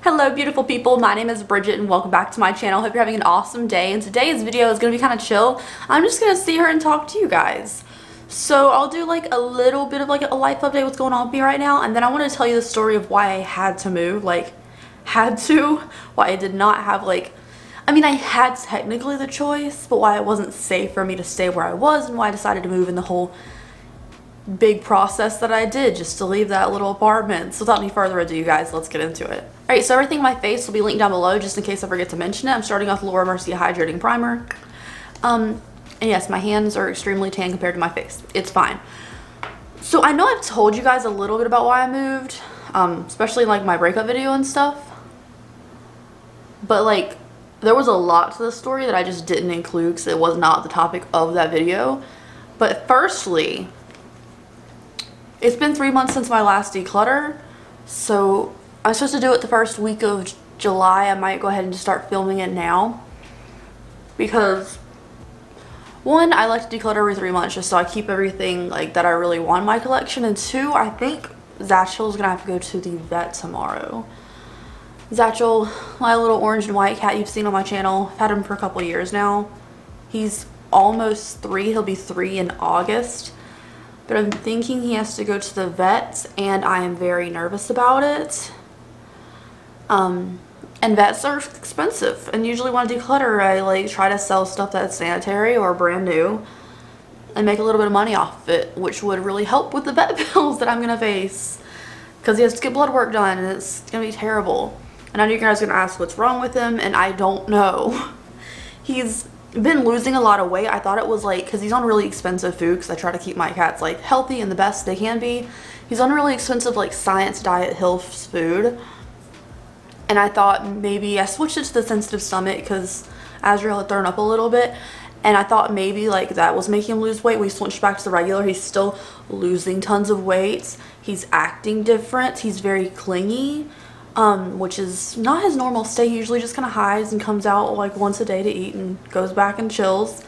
Hello beautiful people, my name is Bridget and welcome back to my channel. Hope you're having an awesome day, and today's video is going to be kind of chill. I'm just going to sit here and talk to you guys. So I'll do like a little bit of like a life update, what's going on with me right now, and then I want to tell you the story of why I had to move, why I did not have I mean I had technically the choice, but why it wasn't safe for me to stay where I was and why I decided to move in the whole big process that I did just to leave that little apartment. So without any further ado, you guys, let's get into it. Alright, so everything in my face will be linked down below just in case I forget to mention it. I'm starting off with Laura Mercier Hydrating Primer. And yes, my hands are extremely tan compared to my face. It's fine. So I know I've told you guys a little bit about why I moved, especially in like my breakup video and stuff. But like, there was a lot to the story that I just didn't include because it was not the topic of that video. But firstly, it's been 3 months since my last declutter, so I'm supposed to do it the first week of July. I might go ahead and just start filming it now because one, I like to declutter every 3 months just so I keep everything like that I really want in my collection, and two, I think Zatchel is gonna have to go to the vet tomorrow. Zatchel, my little orange and white cat you've seen on my channel, I've had him for a couple years now. He's almost 3, he'll be 3 in August. But I'm thinking he has to go to the vet, and I am very nervous about it. And vets are expensive, and usually when I declutter, I like try to sell stuff that's sanitary or brand new and make a little bit of money off of it, which would really help with the vet bills that I'm gonna face because he has to get blood work done and it's gonna be terrible. And I know you guys are gonna ask what's wrong with him, and I don't know. He's been losing a lot of weight. I thought it was like because he's on really expensive food, because I try to keep my cats like healthy and the best they can be. He's on really expensive like Science Diet Hills food, and I thought maybe I switched it to the sensitive stomach because Azrael had thrown up a little bit, and I thought maybe like that was making him lose weight. We switched back to the regular. He's still losing tons of weight. He's acting different. He's very clingy, which is not his normal state. He usually just kind of hides and comes out like once a day to eat and goes back and chills.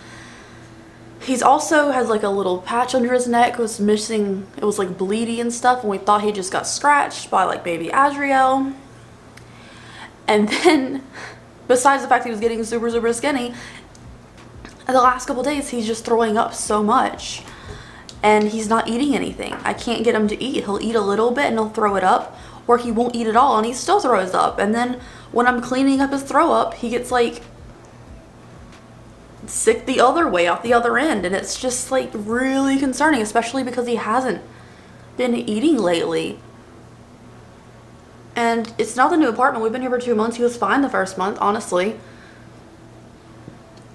He's also has like a little patch under his neck. It was missing, it was like bleedy and stuff, and we thought he just got scratched by like baby Azrael. And then besides the fact that he was getting super skinny, in the last couple days he's just throwing up so much and he's not eating anything. I can't get him to eat. He'll eat a little bit and he'll throw it up, or he won't eat at all and he still throws up. And then when I'm cleaning up his throw up, he gets like sick the other way off the other end, and it's just like really concerning, especially because he hasn't been eating lately. And it's not the new apartment. We've been here for 2 months. He was fine the first month, honestly,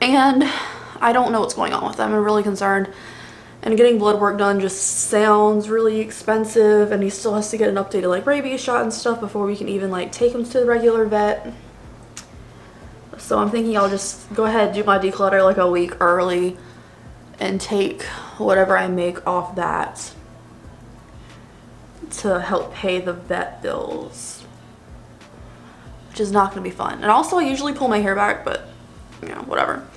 and I don't know what's going on with him. I'm really concerned. And getting blood work done just sounds really expensive, and he still has to get an updated like rabies shot and stuff before we can even like take him to the regular vet. So I'm thinking I'll just go ahead and do my declutter like a week early and take whatever I make off that to help pay the vet bills, which is not going to be fun. And also I usually pull my hair back, but you know, whatever.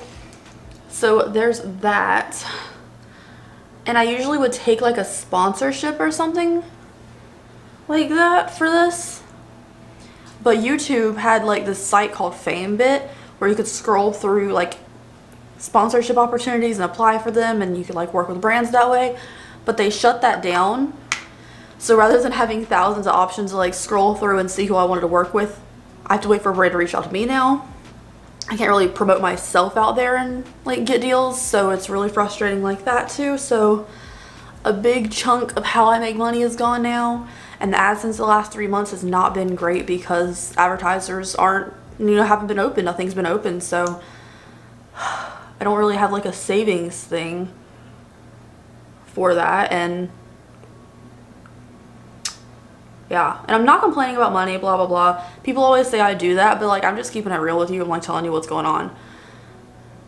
So there's that. And I usually would take like a sponsorship or something like that for this. But YouTube had like this site called FameBit where you could scroll through like sponsorship opportunities and apply for them, and you could like work with brands that way. But they shut that down. So rather than having thousands of options to like scroll through and see who I wanted to work with, I have to wait for a brand to reach out to me now. I can't really promote myself out there and like get deals, so it's really frustrating like that too. So a big chunk of how I make money is gone now, and the AdSense the last 3 months has not been great because advertisers haven't been open, nothing's been open, so I don't really have like a savings thing for that. And yeah, and I'm not complaining about money, blah blah blah. People always say I do that, but like I'm just keeping it real with you. I'm like telling you what's going on.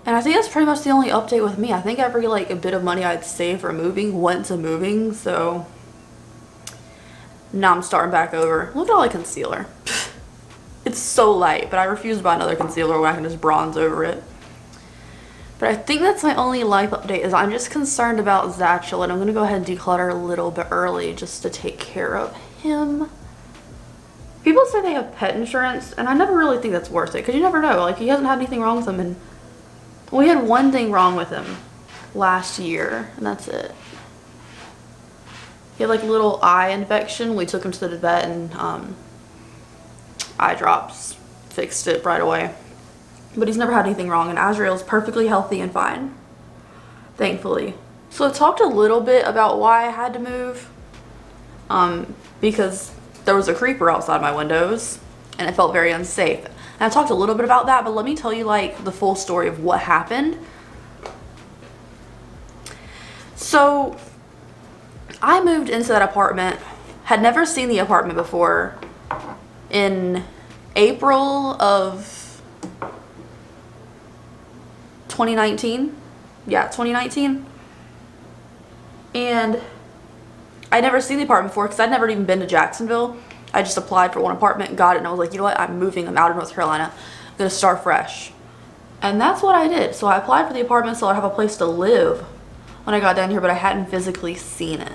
And I think that's pretty much the only update with me. I think every like a bit of money I'd saved for moving went to moving, so now I'm starting back over. Look at all my concealer. It's so light, but I refuse to buy another concealer when I can just bronze over it. But I think that's my only life update, is I'm just concerned about Zatchel, and I'm going to go ahead and declutter a little bit early just to take care of him. People say they have pet insurance, and I never really think that's worth it, because you never know. Like, he hasn't had anything wrong with him, and we had one thing wrong with him last year, and that's it. He had like a little eye infection. We took him to the vet, and eye drops fixed it right away. But he's never had anything wrong, and Azrael's perfectly healthy and fine, thankfully. So I talked a little bit about why I had to move, because there was a creeper outside my windows and it felt very unsafe. And I talked a little bit about that, but let me tell you like the full story of what happened. So I moved into that apartment, had never seen the apartment before, in April of 2019. Yeah, 2019. And I'd never seen the apartment before because I'd never even been to Jacksonville. I just applied for one apartment, got it, and I was like, you know what, I'm moving, I'm out of North Carolina, I'm gonna start fresh. And that's what I did. So I applied for the apartment so I'd have a place to live when I got down here, but I hadn't physically seen it.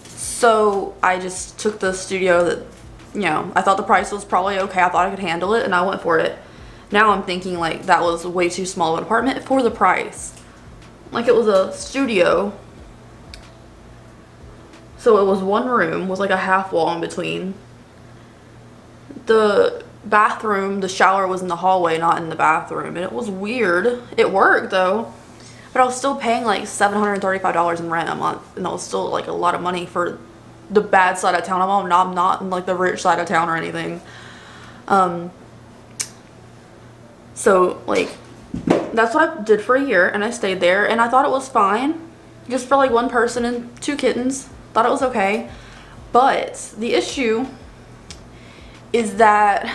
So I just took the studio that, you know, I thought the price was probably okay, I thought I could handle it, and I went for it. Now I'm thinking like that was way too small of an apartment for the price. Like, it was a studio. So it was one room with like a half wall in between. The bathroom, the shower was in the hallway, not in the bathroom. And it was weird. It worked though. But I was still paying like $735 in rent a month. And that was still like a lot of money for the bad side of town. I'm not in like the rich side of town or anything. So like, that's what I did for a year, and I stayed there, and I thought it was fine. Just for like one person and 2 kittens. Thought it was okay. But the issue is that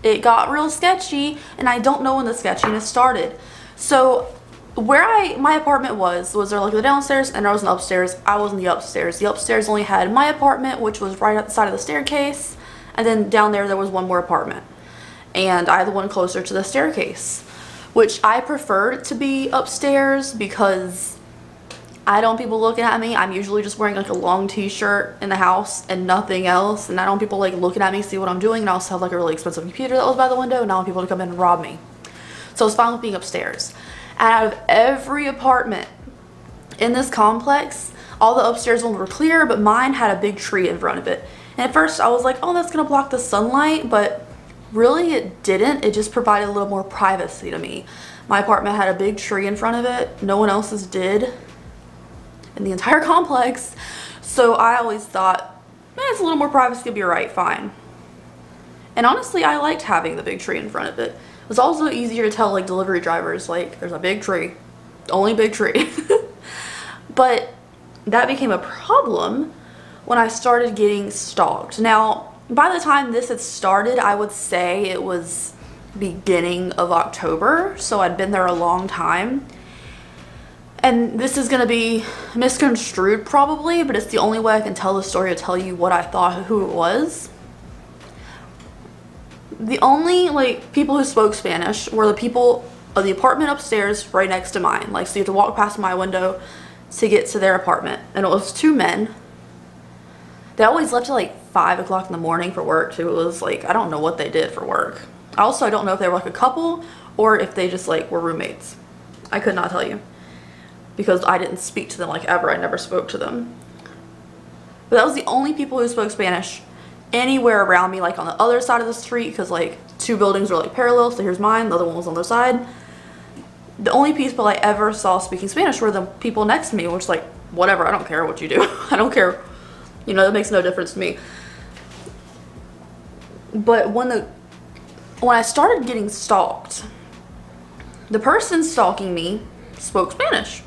it got real sketchy, and I don't know when the sketchiness started. So where my apartment was there like the downstairs and there was an upstairs. I was in the upstairs. The upstairs only had my apartment, which was right at the side of the staircase, and then down there was one more apartment. And I had the one closer to the staircase, which I preferred to be upstairs because I don't want people looking at me. I'm usually just wearing like a long t-shirt in the house and nothing else, and I don't want people like looking at me, see what I'm doing. And I also have like a really expensive computer that was by the window, and I don't want people to come in and rob me. So it's fine with being upstairs. And out of every apartment in this complex, all the upstairs ones were clear, but mine had a big tree in front of it. And at first I was like, oh, that's gonna block the sunlight, but really it didn't. It just provided a little more privacy to me. My apartment had a big tree in front of it. No one else's did in the entire complex. So I always thought, it's a little more privacy, it'll be right, fine. And honestly, I liked having the big tree in front of it. It was also easier to tell like delivery drivers, like, there's a big tree, only big tree. But that became a problem when I started getting stalked. Now, by the time this had started, I would say it was beginning of October, so I'd been there a long time. And this is going to be misconstrued probably, but it's the only way I can tell the story to tell you what I thought, who it was. The only like people who spoke Spanish were the people of the apartment upstairs right next to mine. Like, so you have to walk past my window to get to their apartment. And it was 2 men. They always left at like 5 o'clock in the morning for work too. It was like, I don't know what they did for work. Also, I don't know if they were like a couple or if they just like were roommates. I could not tell you because I didn't speak to them like ever. I never spoke to them. But that was the only people who spoke Spanish anywhere around me, like on the other side of the street, because like 2 buildings were like parallel. So here's mine, the other one was on the other side. The only people I ever saw speaking Spanish were the people next to me, which like, whatever, I don't care what you do. I don't care. You know, it makes no difference to me. But when I started getting stalked, the person stalking me spoke Spanish.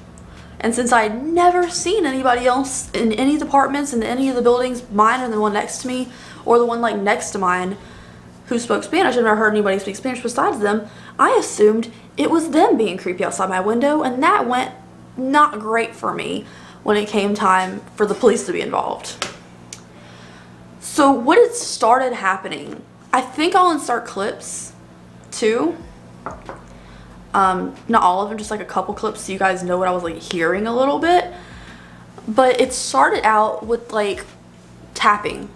And since I'd never seen anybody else in any departments in any of the buildings, mine or the one next to me, or the one like next to mine, who spoke Spanish, I've never heard anybody speak Spanish besides them, I assumed it was them being creepy outside my window, and that went not great for me when it came time for the police to be involved. So what had started happening, I think I'll insert clips too. Not all of them, just like a couple clips so you guys know what I was like hearing a little bit. But it started out with like tapping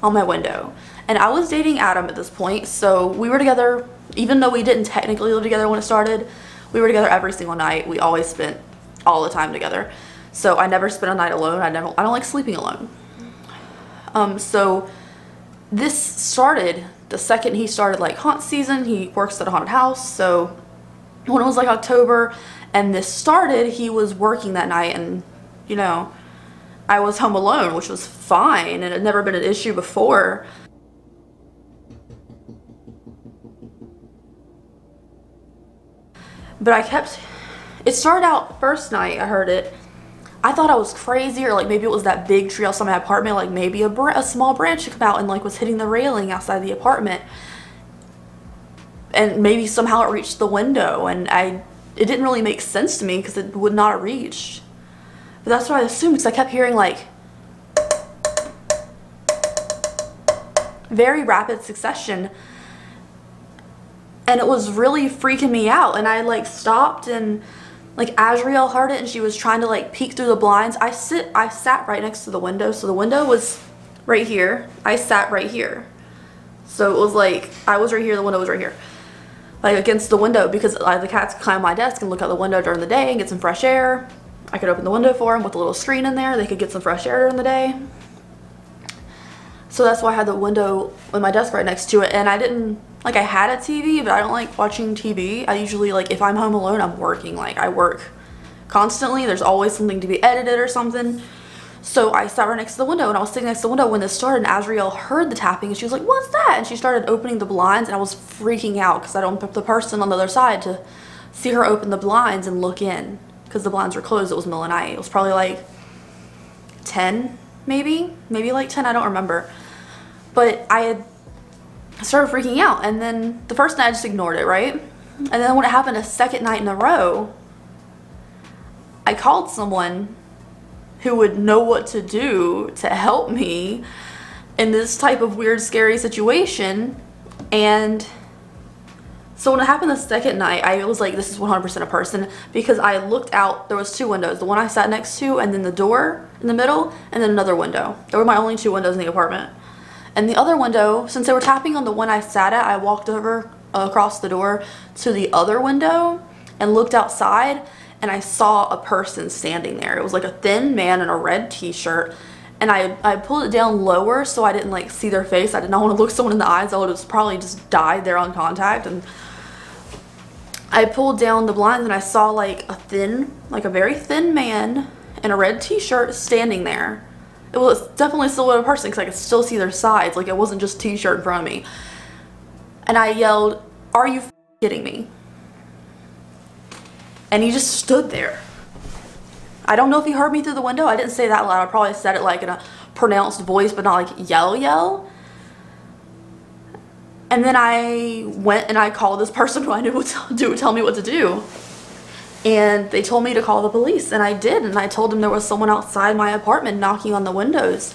on my window. And I was dating Adam at this point, so we were together, even though we didn't technically live together when it started, we were together every single night. We always spent all the time together. So I never spent a night alone. I don't like sleeping alone. So this started the second he started like haunt season. He works at a haunted house, so when it was like October and this started, he was working that night, and you know, I was home alone, which was fine, and it had never been an issue before. But it started out first night I heard it, I thought I was crazy, or like maybe it was that big tree outside my apartment, like maybe a small branch had come out and like was hitting the railing outside the apartment, and maybe somehow it reached the window, and it didn't really make sense to me because it would not have reached. But that's what I assumed, because I kept hearing like very rapid succession, and it was really freaking me out. And I like stopped, and like Azrael heard it, and she was trying to like peek through the blinds. I sat right next to the window, so the window was right here. I sat right here, so it was like I was right here, the window was right here, like against the window, because the cats could climb my desk and look out the window during the day and get some fresh air. I could open the window for them with a little screen in there. They could get some fresh air during the day. So that's why I had the window with my desk right next to it. And I didn't, like, I had a TV, but I don't like watching TV. I usually, like, if I'm home alone, I'm working. Like, I work constantly. There's always something to be edited or something. So I sat right next to the window, and I was sitting next to the window when this started, and Azrael heard the tapping, and she was like, "What's that?" And she started opening the blinds, and I was freaking out because I don't put the person on the other side to see her open the blinds and look in, because the blinds were closed. It was middle of the night. It was probably like 10, maybe like 10, I don't remember. But I had started freaking out, and then the first night I just ignored it, right? And then when it happened a second night in a row, I called someone who would know what to do to help me in this type of weird, scary situation. And so when it happened the second night, I was like, this is 100% a person, because I looked out. There was two windows, the one I sat next to, and then the door in the middle, and then another window. There were my only two windows in the apartment. And the other window, since they were tapping on the one I sat at, I walked over across the door to the other window and looked outside, and I saw a person standing there. It was like a thin man in a red t-shirt, and I pulled it down lower so I didn't like see their face. I did not want to look someone in the eyes. I would have probably just died there on contact. And I pulled down the blinds, and I saw like a very thin man in a red t-shirt standing there. It was definitely still a person, because I could still see their sides. Like, it wasn't just t-shirt in front of me. And I yelled, "Are you kidding me?" And he just stood there. I don't know if he heard me through the window. I didn't say that loud. I probably said it like in a pronounced voice, but not like yell. And then I went and I called this person who I knew would tell me what to do. And they told me to call the police, and I did. And I told them there was someone outside my apartment knocking on the windows.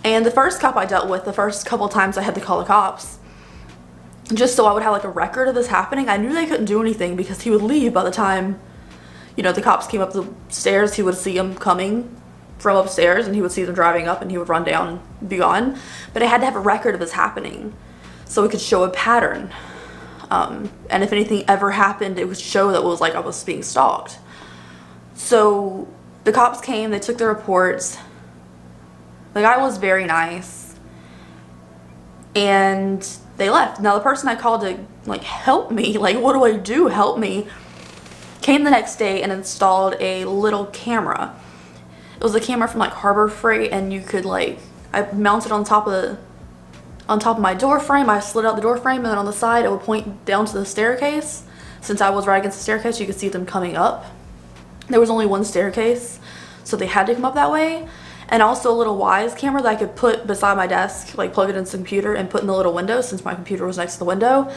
And the first cop I dealt with, the first couple times I had to call the cops, just so I would have like a record of this happening. I knew they couldn't do anything because he would leave by the time, you know, the cops came up the stairs. He would see them coming from upstairs, and he would see them driving up, and he would run down and be gone. But I had to have a record of this happening so we could show a pattern. And if anything ever happened, it would show that it was like I was being stalked. So the cops came, they took the reports. The guy was very nice, and they left. Now the person I called to like help me, like what do I do, help me, came the next day and installed a little camera. It was a camera from like Harbor Freight, and you could like, I mounted on top of my door frame. I slid out the door frame, and then on the side it would point down to the staircase. Since I was right against the staircase, you could see them coming up. There was only one staircase, so they had to come up that way. And also a little Wise camera that I could put beside my desk, like plug it into the computer and put in the little window, since my computer was next to the window.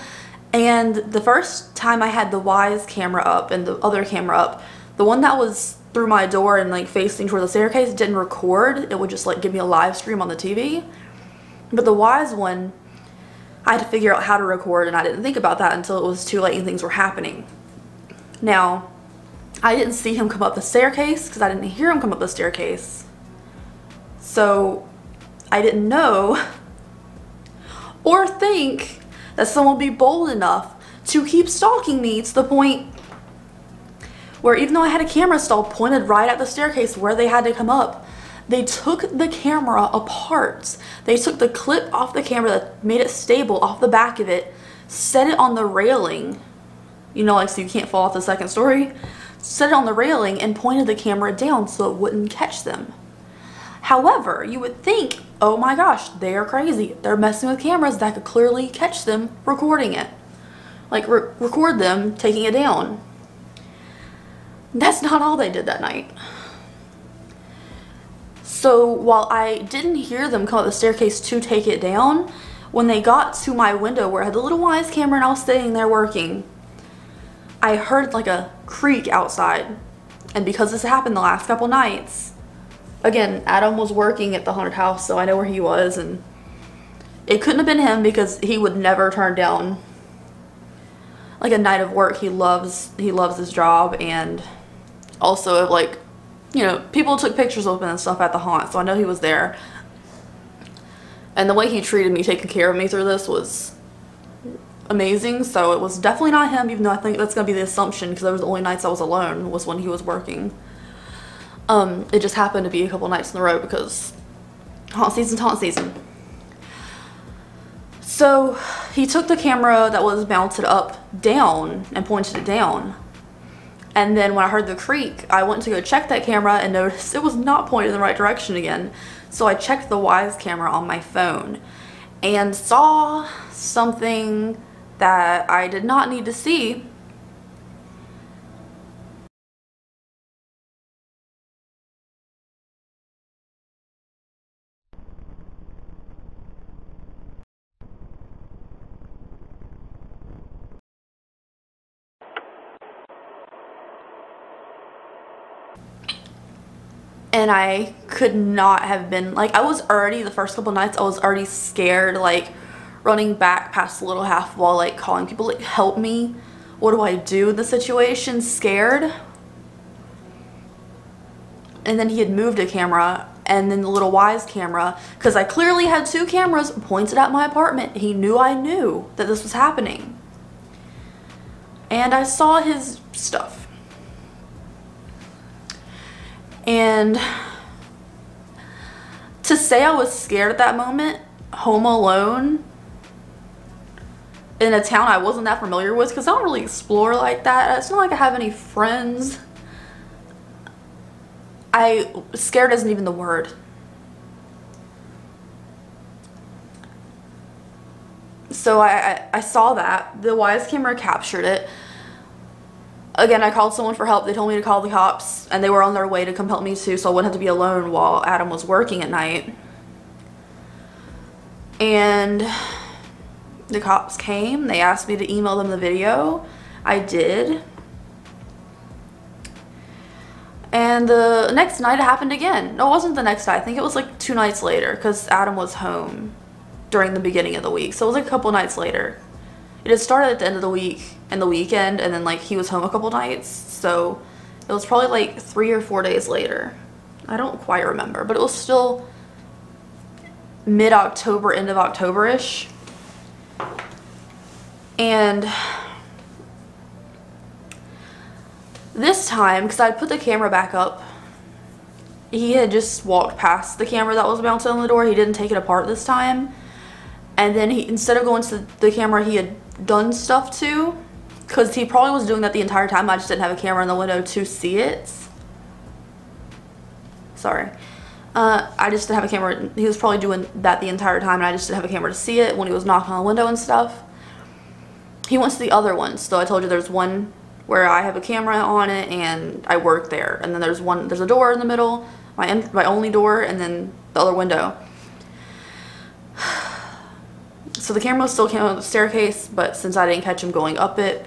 And the first time I had the Wise camera up and the other camera up, the one that was through my door and like facing toward the staircase didn't record. It would just like give me a live stream on the TV. But the Wise one, I had to figure out how to record, and I didn't think about that until it was too late and things were happening. Now, I didn't see him come up the staircase because I didn't hear him come up the staircase. So I didn't know or think that someone would be bold enough to keep stalking me to the point where, even though I had a camera stall pointed right at the staircase where they had to come up, they took the camera apart. They took the clip off the camera that made it stable off the back of it, set it on the railing, you know, like so you can't fall off the second story, set it on the railing and pointed the camera down so it wouldn't catch them. However, you would think, oh my gosh, they are crazy. They're messing with cameras that could clearly catch them recording it. Like record them taking it down. That's not all they did that night. So while I didn't hear them come up the staircase to take it down, when they got to my window where I had the little Wise camera and I was sitting there working, I heard like a creak outside. And because this happened the last couple nights, again, Adam was working at the haunted house, so I know where he was, and it couldn't have been him because he would never turn down like a night of work. He loves his job, and also like, you know, people took pictures of him and stuff at the haunt, so I know he was there. And the way he treated me, taking care of me through this, was amazing. So it was definitely not him, even though I think that's gonna be the assumption, because there was the only nights I was alone was when he was working. It just happened to be a couple nights in a row because haunt season. So he took the camera that was mounted up down and pointed it down. And then when I heard the creak, I went to go check that camera and noticed it was not pointed in the right direction again. So I checked the Wise camera on my phone and saw something that I did not need to see. And I could not have been, like, I was already, the first couple nights, I was already scared, like, running back past the little half wall, like, calling people, like, help me. What do I do in the situation? Scared. And then he had moved a camera, and then the little Wise camera, because I clearly had two cameras pointed at my apartment. He knew I knew that this was happening. And I saw his stuff. And to say I was scared at that moment, home alone, in a town I wasn't that familiar with, because I don't really explore like that. It's not like I have any friends. Scared isn't even the word. So I saw that. The Wise camera captured it. Again, I called someone for help. They told me to call the cops, and they were on their way to come help me too, so I wouldn't have to be alone while Adam was working at night. And the cops came. They asked me to email them the video. I did. And the next night it happened again. No, it wasn't the next night. I think it was like 2 nights later, because Adam was home during the beginning of the week. So it was like a couple nights later. It had started at the end of the week and the weekend, and then like he was home a couple nights, so it was probably like 3 or 4 days later. I don't quite remember, but it was still mid-October, end of October-ish. And this time, because I put the camera back up, he had just walked past the camera that was mounted on the door. He didn't take it apart this time. And then he, instead of going to the camera he had done stuff to, because he probably was doing that the entire time, I just didn't have a camera in the window to see it. Sorry. I just didn't have a camera. He was probably doing that the entire time, and I just didn't have a camera to see it when he was knocking on the window and stuff. He went to the other ones. So I told you there's one where I have a camera on it and I work there. And then there's a door in the middle, my only door, and then the other window. So the camera still came on the staircase, but since I didn't catch him going up it,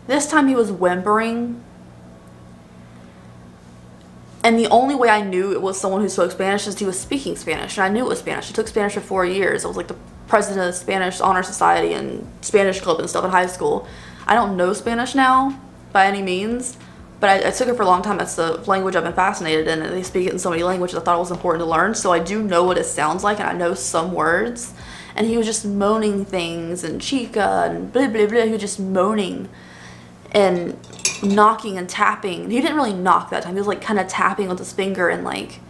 this time he was whimpering. And the only way I knew it was someone who spoke Spanish is he was speaking Spanish. And I knew it was Spanish. I took Spanish for 4 years. I was like the president of the Spanish Honor Society and Spanish Club and stuff in high school. I don't know Spanish now by any means, but I took it for a long time. It's the language I've been fascinated in, and they speak it in so many languages. I thought it was important to learn, so I do know what it sounds like, and I know some words. And he was just moaning things, and chica, and blah, blah, blah. He was just moaning and knocking and tapping. He didn't really knock that time. He was like kind of tapping with his finger and like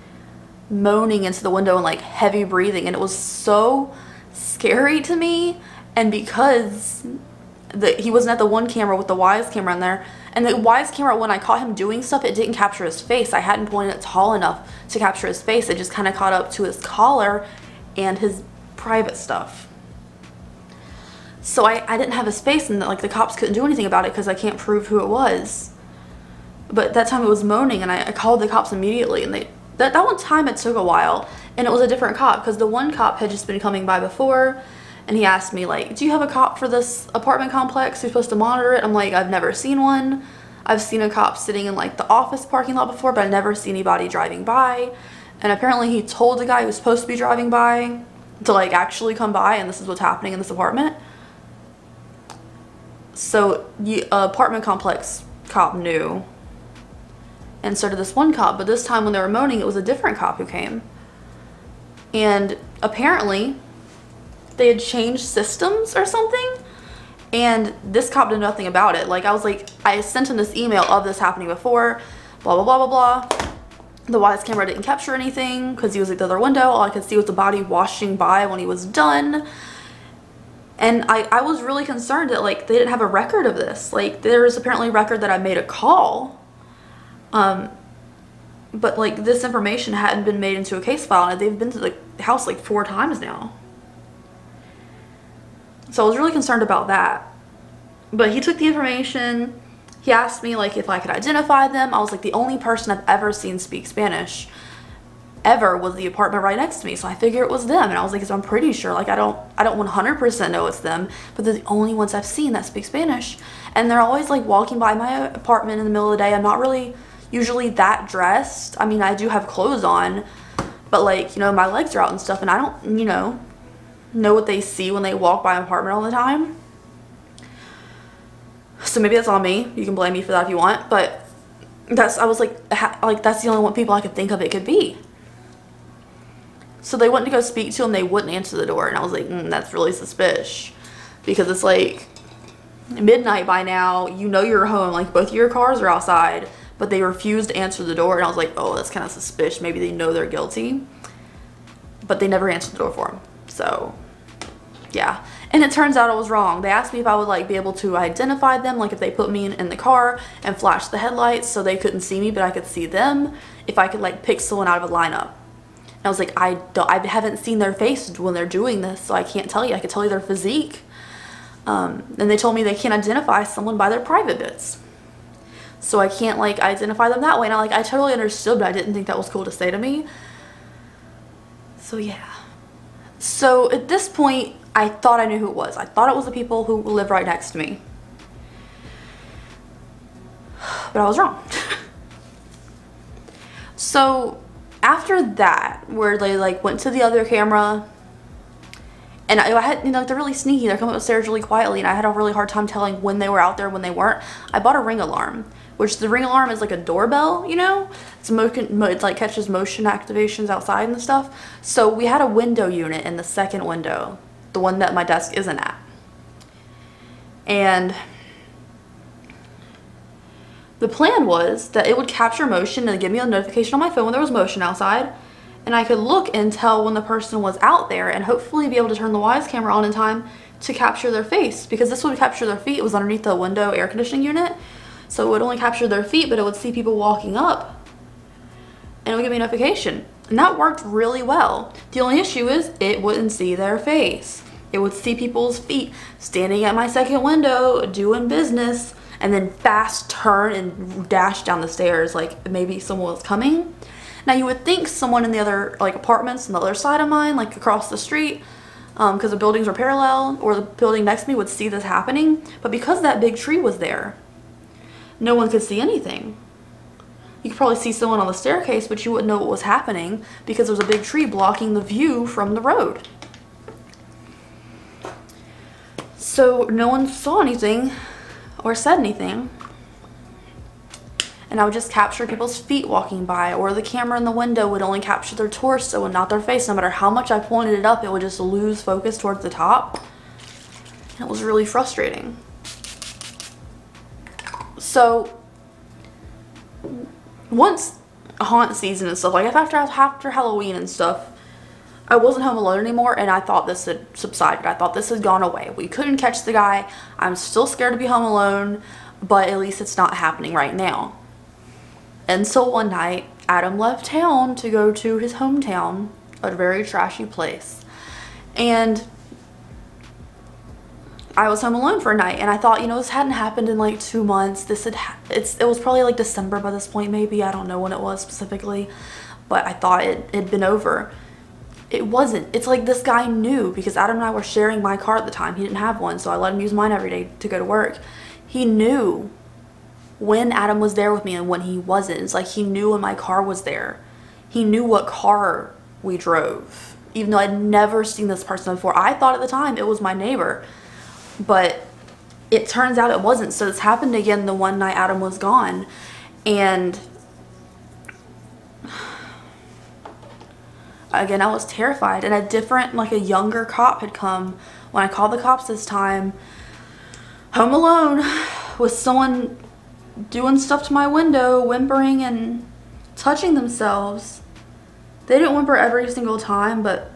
moaning into the window and like heavy breathing. And it was so scary to me. And because he wasn't at the one camera with the Wise camera in there, and the Wise camera, when I caught him doing stuff, it didn't capture his face. I hadn't pointed it tall enough to capture his face. It just kind of caught up to his collar and his private stuff. So I didn't have his face, and like the cops couldn't do anything about it because I can't prove who it was. But that time it was moaning, and I called the cops immediately, and that one time it took a while, and it was a different cop because the one cop had just been coming by before, and he asked me like, do you have a cop for this apartment complex who's supposed to monitor it? I'm like, I've never seen one. I've seen a cop sitting in like the office parking lot before, but I've never seen anybody driving by. And apparently he told the guy who was supposed to be driving by to like actually come by, and this is what's happening in this apartment. So the apartment complex cop knew, and so did this one cop. But this time when they were moaning, it was a different cop who came. And apparently they had changed systems or something, and this cop did nothing about it. Like, I was like, I sent him this email of this happening before, blah blah blah blah blah. The Wise camera didn't capture anything because he was at the other window. All I could see was the body washing by when he was done. And I was really concerned that like they didn't have a record of this. Like, there's apparently a record that I made a call, but like this information hadn't been made into a case file, and they've been to the house like 4 times now. So I was really concerned about that. But he took the information. He asked me like if I could identify them. I was like, the only person I've ever seen speak Spanish ever was the apartment right next to me, so I figure it was them. And I was like, I'm pretty sure, like I don't 100% know it's them, but they're the only ones I've seen that speak Spanish. And they're always like walking by my apartment in the middle of the day. I'm not really usually that dressed. I mean, I do have clothes on, but like, you know, my legs are out and stuff, and I don't, you know what they see when they walk by my apartment all the time. So maybe that's on me. You can blame me for that if you want, but I was like that's the only one people I could think of it could be. So they went to go speak to him, they wouldn't answer the door, and I was like, that's really suspicious, because it's like midnight by now, you know you're home, like both of your cars are outside, but they refused to answer the door, and I was like, oh, that's kind of suspicious. Maybe they know they're guilty, but they never answered the door for him. So yeah, and it turns out I was wrong. They asked me if I would like be able to identify them, like if they put me in the car and flash the headlights so they couldn't see me but I could see them, if I could like pick someone out of a lineup. I was like, I haven't seen their face when they're doing this, so I can't tell you. I could tell you their physique. And they told me they can't identify someone by their private bits. So I can't like identify them that way. And I totally understood, but I didn't think that was cool to say to me. So yeah. So at this point, I thought I knew who it was. I thought it was the people who live right next to me. But I was wrong. So after that, where they like went to the other camera, and I had, you know, they're really sneaky. They're coming upstairs really quietly, and I had a really hard time telling when they were out there, when they weren't. I bought a ring alarm, which the ring alarm is like a doorbell, you know? It's it like catches motion activations outside and stuff. So we had a window unit in the second window, the one that my desk isn't at. And the plan was that it would capture motion and give me a notification on my phone when there was motion outside, and I could look and tell when the person was out there, and hopefully be able to turn the Wise camera on in time to capture their face, because this would capture their feet. It was underneath the window air conditioning unit, so it would only capture their feet, but it would see people walking up and it would give me a notification. And that worked really well. The only issue is it wouldn't see their face. It would see people's feet standing at my second window doing business, and then fast turn and dash down the stairs like maybe someone was coming. Now you would think someone in the other like apartments on the other side of mine, like across the street, because the buildings were parallel, or the building next to me would see this happening, but because that big tree was there, no one could see anything. You could probably see someone on the staircase, but you wouldn't know what was happening because there was a big tree blocking the view from the road. So no one saw anything or said anything. and I would just capture people's feet walking by, or the camera in the window would only capture their torso and not their face. No matter how much I pointed it up, it would just lose focus towards the top. It was really frustrating. So once haunt season and stuff, like after Halloween and stuff, I wasn't home alone anymore, and I thought this had subsided. I thought this had gone away. We couldn't catch the guy. I'm still scared to be home alone, but at least it's not happening right now. Until one night, Adam left town to go to his hometown, a very trashy place. And I was home alone for a night, and I thought, you know, this hadn't happened in like 2 months. It was probably like December by this point, maybe. I don't know when it was specifically, but I thought it had been over. It wasn't. It's like this guy knew, because Adam and I were sharing my car at the time. He didn't have one, so I let him use mine every day to go to work. He knew when Adam was there with me and when he wasn't. It's like he knew when my car was there. He knew what car we drove, even though I'd never seen this person before. I thought at the time it was my neighbor, but it turns out it wasn't. So this happened again the one night Adam was gone, and again I was terrified. And a younger cop had come when I called the cops this time, home alone with someone doing stuff to my window, whimpering and touching themselves. They didn't whimper every single time, but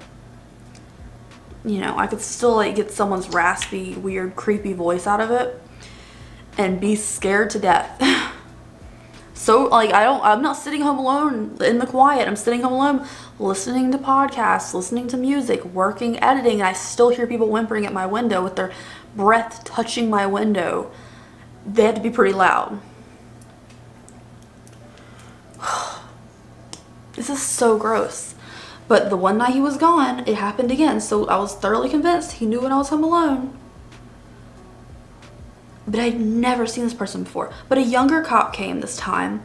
you know, I could still like get someone's raspy, weird, creepy voice out of it and be scared to death. So like I'm not sitting home alone in the quiet. I'm sitting home alone listening to podcasts, listening to music, working, editing, and I still hear people whimpering at my window with their breath touching my window. They had to be pretty loud. This is so gross. But the one night he was gone, it happened again. So I was thoroughly convinced he knew when I was home alone. But I'd never seen this person before. But a younger cop came this time,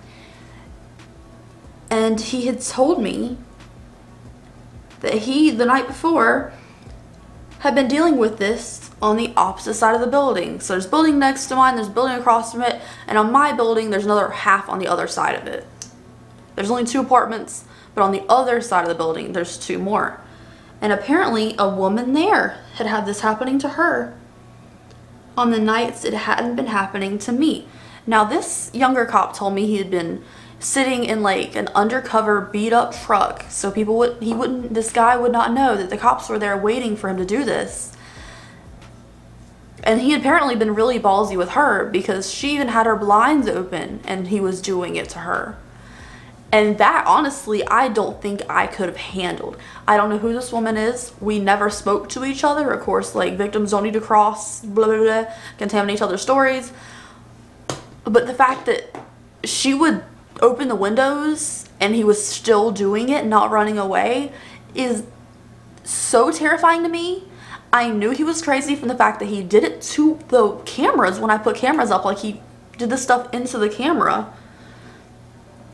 and he had told me that he, the night before, had been dealing with this on the opposite side of the building. So there's a building next to mine, there's a building across from it, and on my building there's another half on the other side of it. There's only 2 apartments, but on the other side of the building there's 2 more. And apparently a woman there had this happening to her on the nights it hadn't been happening to me. Now this younger cop told me he had been sitting in like an undercover beat up truck, so this guy would not know that the cops were there waiting for him to do this. And he had apparently been really ballsy with her, because she even had her blinds open and he was doing it to her. And that, honestly, I don't think I could have handled. I don't know who this woman is. We never spoke to each other. Of course, like, victims don't need to cross, blah, blah, blah, contaminate each other's stories. But the fact that she would open the windows and he was still doing it, not running away, is so terrifying to me. I knew he was crazy from the fact that he did it to the cameras when I put cameras up. Like, he did this stuff into the camera.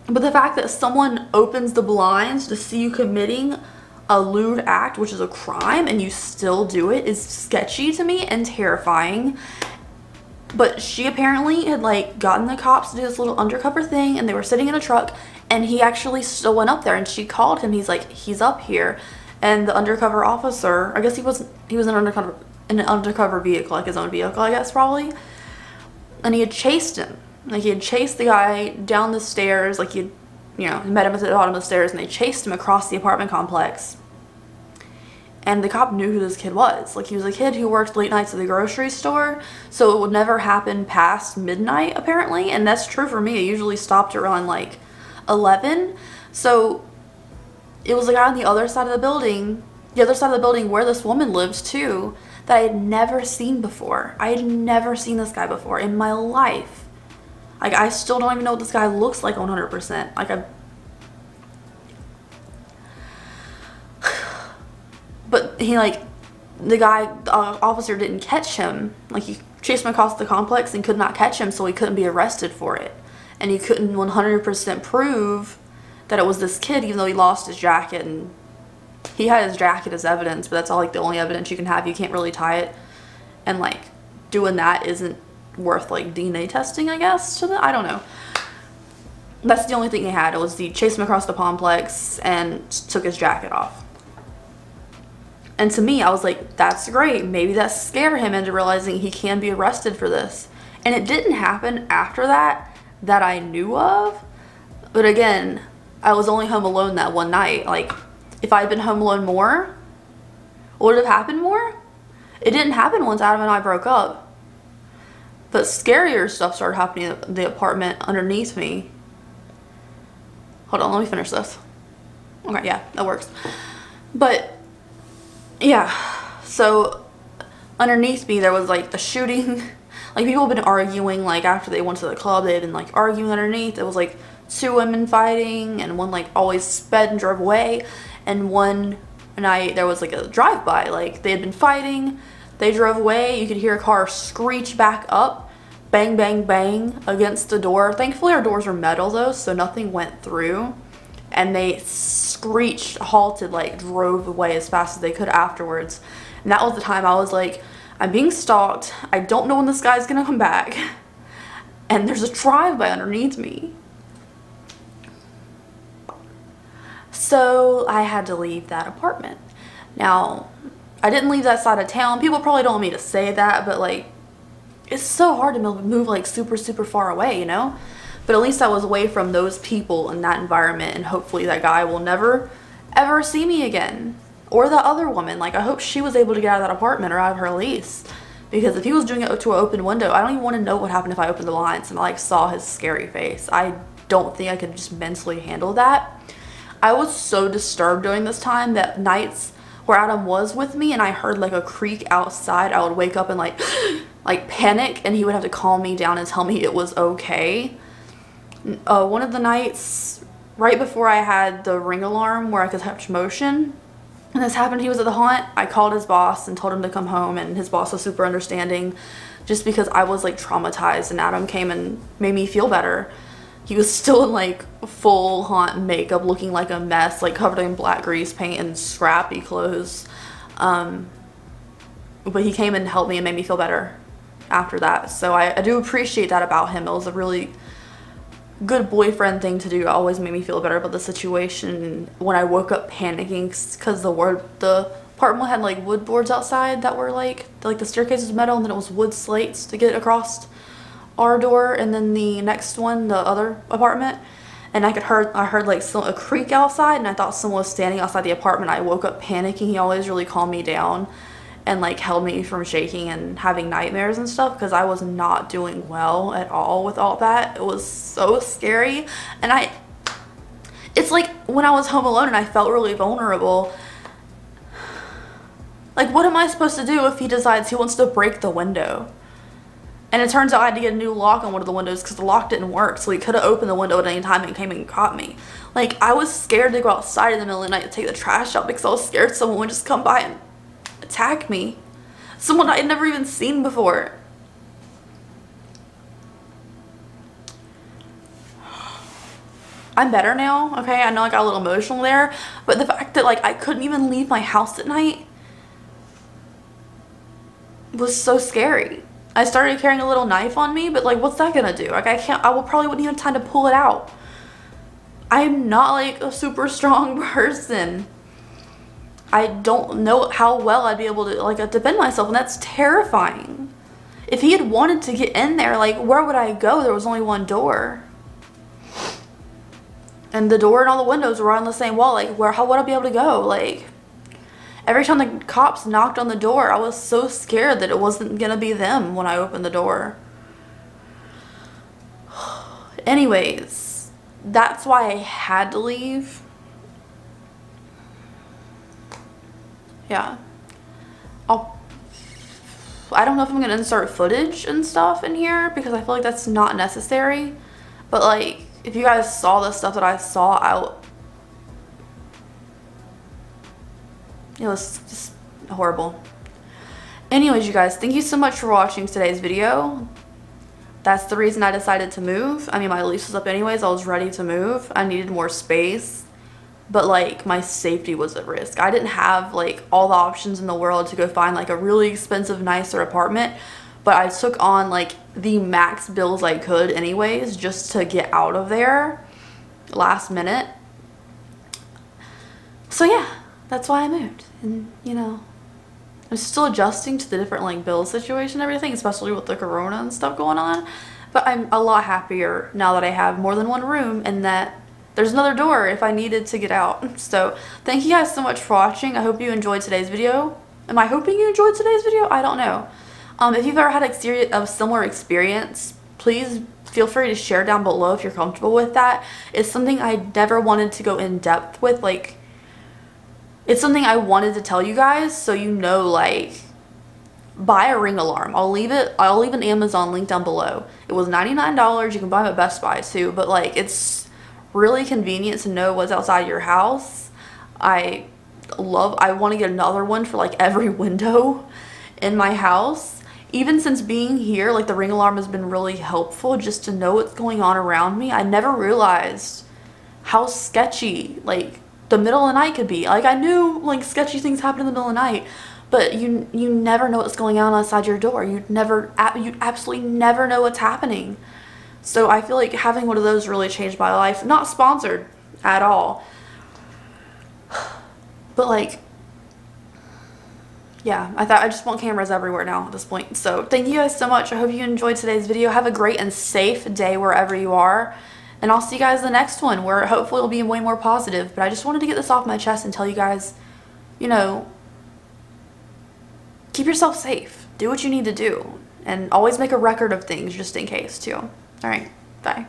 But the fact that someone opens the blinds to see you committing a lewd act, which is a crime, and you still do it, is sketchy to me and terrifying. But she apparently had like gotten the cops to do this little undercover thing, and they were sitting in a truck, and he actually still went up there, and she called him. He's like, he's up here. And the undercover officer, I guess he was in an undercover vehicle, like his own vehicle, I guess, probably. And he had chased him. Like, he had chased the guy down the stairs, like he met him at the bottom of the stairs, and they chased him across the apartment complex. And the cop knew who this kid was. Like, he was a kid who worked late nights at the grocery store, so it would never happen past midnight, apparently. And that's true for me. I usually stopped around like 11. So it was a guy on the other side of the building where this woman lives too, that I had never seen before. I had never seen this guy before in my life. Like, I still don't even know what this guy looks like 100%. Like, but he, like, the officer didn't catch him. Like, he chased him across the complex and could not catch him, so he couldn't be arrested for it. And he couldn't 100% prove that it was this kid, even though he lost his jacket, and he had his jacket as evidence, but that's all, like, the only evidence you can have. You can't really tie it. And, like, doing that isn't worth, like, DNA testing, I guess, I don't know. That's the only thing he had. It was the chase him across the complex and took his jacket off. And to me, I was like, that's great. Maybe that scared him into realizing he can be arrested for this. And it didn't happen after that I knew of. But again, I was only home alone that one night. Like, if I had been home alone more, would it have happened more? It didn't happen once Adam and I broke up. But scarier stuff started happening in the apartment underneath me. Hold on, let me finish this. Okay, yeah, that works. But, yeah. So, underneath me, there was, like, the shooting. Like, people have been arguing, like, after they went to the club, they had been, like, arguing underneath. It was, like, 2 women fighting, and one, like, always sped and drove away. And one night, there was, like, a drive-by. Like, they had been fighting. They drove away. You could hear a car screech back up. Bang, bang, bang against the door. Thankfully, our doors are metal, though, so nothing went through. And they screeched, halted, like, drove away as fast as they could afterwards. And that was the time I was like, I'm being stalked. I don't know when this guy's gonna come back. And there's a drive-by underneath me. So I had to leave that apartment. Now, I didn't leave that side of town. People probably don't want me to say that, but, like, it's so hard to move like super far away, you know? But at least I was away from those people in that environment, and hopefully that guy will never ever see me again. Or the other woman. Like, I hope she was able to get out of that apartment or out of her lease, because if he was doing it to an open window, I don't even want to know what happened if I opened the blinds and I, like, saw his scary face. I don't think I could just mentally handle that. I was so disturbed during this time that nights where Adam was with me and I heard, like, a creak outside, I would wake up and, like panic, and he would have to calm me down and tell me it was okay. One of the nights right before I had the ring alarm where I could touch motion, and this happened, he was at the haunt, I called his boss and told him to come home, and his boss was super understanding just because I was, like, traumatized, and Adam came and made me feel better. He was still in, like, full haunt makeup, looking like a mess, like, covered in black grease paint and scrappy clothes. But he came and helped me and made me feel better after that. So I do appreciate that about him. It was a really good boyfriend thing to do. It always made me feel better about the situation. When I woke up panicking because the apartment had, like, wood boards outside that were, like the staircase was metal, and then it was wood slates to get across our door, and then the next one, the other apartment, and I heard like a creak outside, and I thought someone was standing outside the apartment. I woke up panicking. He always really calmed me down and, like, held me from shaking and having nightmares and stuff, because I was not doing well at all with all that. It was so scary. And it's like when I was home alone and I felt really vulnerable, like, what am I supposed to do if he decides he wants to break the window? And it turns out I had to get a new lock on one of the windows because the lock didn't work, so he could have opened the window at any time and came and caught me. Like, I was scared to go outside in the middle of the night to take the trash out because I was scared someone would just come by and attack me. Someone I had never even seen before. I'm better now, okay? I know I got a little emotional there, but the fact that, like, I couldn't even leave my house at night was so scary. I started carrying a little knife on me, but, like, what's that gonna do? Like, I probably wouldn't even have time to pull it out. I'm not, like, a super strong person. I don't know how well I'd be able to, like, defend myself, and that's terrifying. If he had wanted to get in there, like, where would I go? There was only one door. And the door and all the windows were on the same wall. Like, how would I be able to go? Like, every time the cops knocked on the door, I was so scared that it wasn't gonna be them when I opened the door. Anyways, that's why I had to leave. Yeah. I don't know if I'm gonna insert footage and stuff in here because I feel like that's not necessary. But, like, if you guys saw the stuff that I saw, it was just horrible. Anyways, you guys, thank you so much for watching today's video. That's the reason I decided to move. I mean, my lease was up anyways. I was ready to move. I needed more space. But, like, my safety was at risk. I didn't have, like, all the options in the world to go find, like, a really expensive, nicer apartment. But I took on, like, the max bills I could anyways just to get out of there. last minute. So yeah, that's why I moved. And you know, I'm still adjusting to the different like bill situation and everything, especially with the corona and stuff going on. But I'm a lot happier now that I have more than one room and that there's another door if I needed to get out. So thank you guys so much for watching. I hope you enjoyed today's video. Am I hoping you enjoyed today's video? I don't know. If you've ever had a similar experience, please feel free to share down below if you're comfortable with that. It's something I never wanted to go in depth with. Like, it's something I wanted to tell you guys so you know, like, buy a Ring alarm. I'll leave an Amazon link down below. It was $99. You can buy them at Best Buy too, but like, it's really convenient to know what's outside your house. I want to get another one for like every window in my house. Even since being here, like, the Ring alarm has been really helpful just to know what's going on around me. I never realized how sketchy like the middle of the night could be. Like, I knew like sketchy things happen in the middle of the night, but you never know what's going on outside your door. You absolutely never know what's happening. So I feel like having one of those really changed my life. Not sponsored at all, but like, yeah, I just want cameras everywhere now at this point. So thank you guys so much. I hope you enjoyed today's video. Have a great and safe day wherever you are. And I'll see you guys in the next one where hopefully it'll be way more positive. But I just wanted to get this off my chest and tell you guys, you know, keep yourself safe. Do what you need to do. And always make a record of things just in case too. Alright, bye.